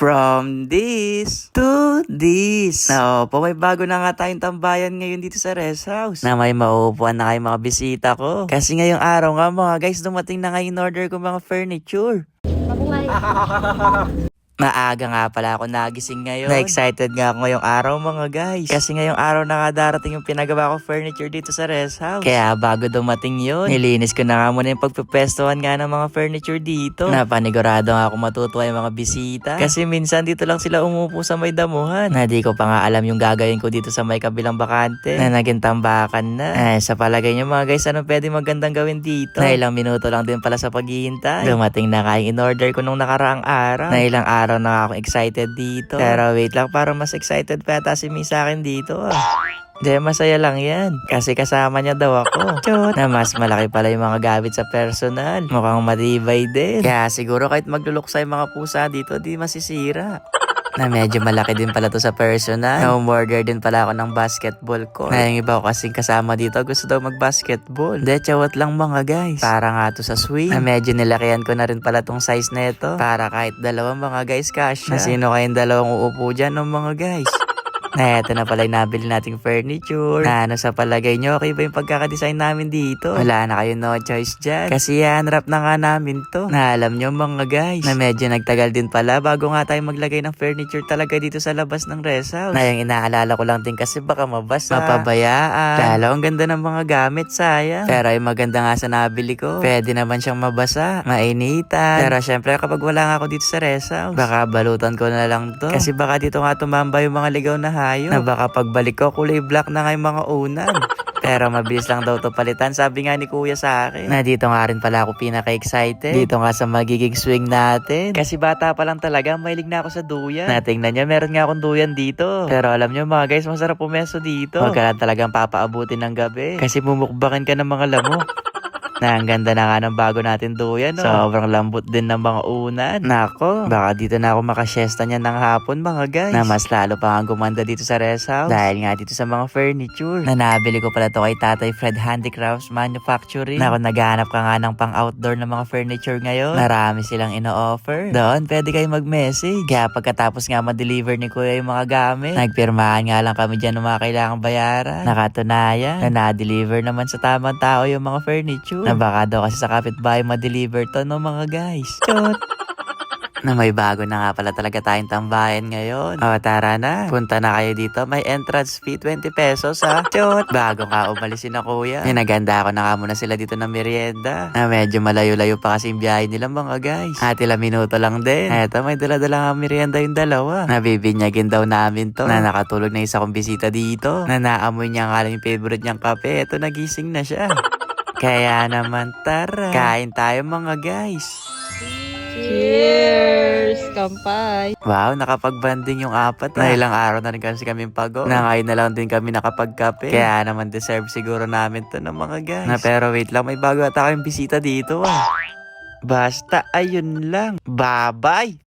From this to this. Na opo, may bago na nga tayong tambayan ngayon dito sa rest house. Na may mauupuan na kayo mga bisita ko. Kasi ngayong araw nga mga guys, dumating na nga yung order ko mga furniture. Maaga nga pala ako nagising ngayon. Na-excited nga ako ngayong araw mga guys. Kasi ngayong araw na nga darating yung pinagawa ko furniture dito sa rest house. Kaya bago dumating yun, nilinis ko na nga muna yung pagpepestuhan nga ng mga furniture dito. Napanigurado nga ako matutuwa yung mga bisita. Kasi minsan dito lang sila umupo sa may damuhan. Na di ko pa nga alam yung gagawin ko dito sa may kabilang bakante. Na naging tambakan na. Sa palagay nyo mga guys, anong pwede magandang gawin dito? Na ilang minuto lang din pala sa paghihintay. Dumating na nga yung in-order ko nung nakaraang araw. Na ilang araw na ako excited dito. Pero wait lang, parang mas excited pa yata si Mi sa akin dito. Hindi, masaya lang yan. Kasi kasama niya daw ako. Chot! Na mas malaki pala yung mga gamit sa personal. Mukhang matibay din. Kaya siguro kahit magluluksa yung mga pusa dito, di masisira. Na medyo malaki din pala to sa personal. Na umorder din pala ako ng basketball court. Na yung iba ko kasing kasama dito gusto daw mag-basketball. Hindi, chawat lang mga guys. Para nga to sa swing. Na medyo nilakihan ko na rin pala tong size neto. Para kahit dalawang mga guys kasya. Na sino kayong dalawang uupo dyan ng mga guys? Na eto na pala yung nabili nating furniture. Na ano sa palagay nyo, okay ba yung pagkakadesign namin dito? Wala na kayo no choice dyan. Kasi hanrap na nga namin to. Na alam nyo mga guys, na medyo nagtagal din pala bago nga tayo maglagay ng furniture talaga dito sa labas ng rest house. Na yung inaalala ko lang din kasi baka mabasa, mapabayaan. Lalo ang ganda ng mga gamit, sayang. Pero yung maganda nga sa nabili ko, pwede naman siyang mabasa, mainitan. Pero syempre kapag wala nga ako dito sa rest house, baka balutan ko na lang to. Kasi baka dito nga tumamba yung mga ligaw na hayop. Na baka pagbalik ko, kulay black na nga yung mga unan. Pero mabilis lang daw to palitan. Sabi nga ni kuya sa akin. Na dito nga rin pala ako pinaka-excited. Dito nga sa magiging swing natin. Kasi bata pa lang talaga, mahilig na ako sa duyan. Natingnan nyo, meron nga akong duyan dito. Pero alam nyo mga guys, masarap pumeso dito. Huwag ka lang talagang papaabutin ng gabi. Kasi mumukbakan ka ng mga lamok. Na ang ganda na nga ng bago natin duyan, no? Sobrang lambot din ng mga unan. Nako, baka dito na ako makasyesta niyan ng hapon mga guys. Na mas lalo pa ang gumanda dito sa rest house. Dahil nga dito sa mga furniture. Na nabili ko pala to kay Tatay Fred Handicrafts Manufacturing. Na kung naghahanap ka nga ng pang outdoor na mga furniture ngayon, marami silang ino-offer. Doon, pwede kayo mag-message. Kaya pagkatapos nga ma-deliver ni kuya yung mga gamit, nagpirmahan nga lang kami dyan ng mga kailangang bayaran. Nakatunayan na na-deliver naman sa tamang tao yung mga furniture. Na baka daw kasi sa kapitbahay ma-deliver to no mga guys. Chot! Na may bago na nga pala talaga tayong tambayan ngayon. O tara na, punta na kayo dito. May entrance fee 20 pesos ha. Chot! Bago nga umalisin na kuya. Naganda ako na nga muna sila dito ng merienda. Na medyo malayo-layo pa kasi yung biyahe nila mga guys. At ilang minuto lang din. Eto may dala-dala nga merienda yung dalawa. Nabibinyagin daw namin to. Na nakatulog na isa kong bisita dito. Na naamoy niya nga lang yung favorite niyang kape. Eto nagising na siya. Kaya naman tara, kain tayo mga guys. Cheers! Kampay! Wow, nakapag-banding yung apat. Na ilang araw na rin kasi kami pagod. Na ngayon na lang din kami nakapagkape. Kaya naman deserve siguro namin to ng mga guys. Na pero wait lang, may bago ata kayong bisita dito. Basta ayun lang. Bye-bye!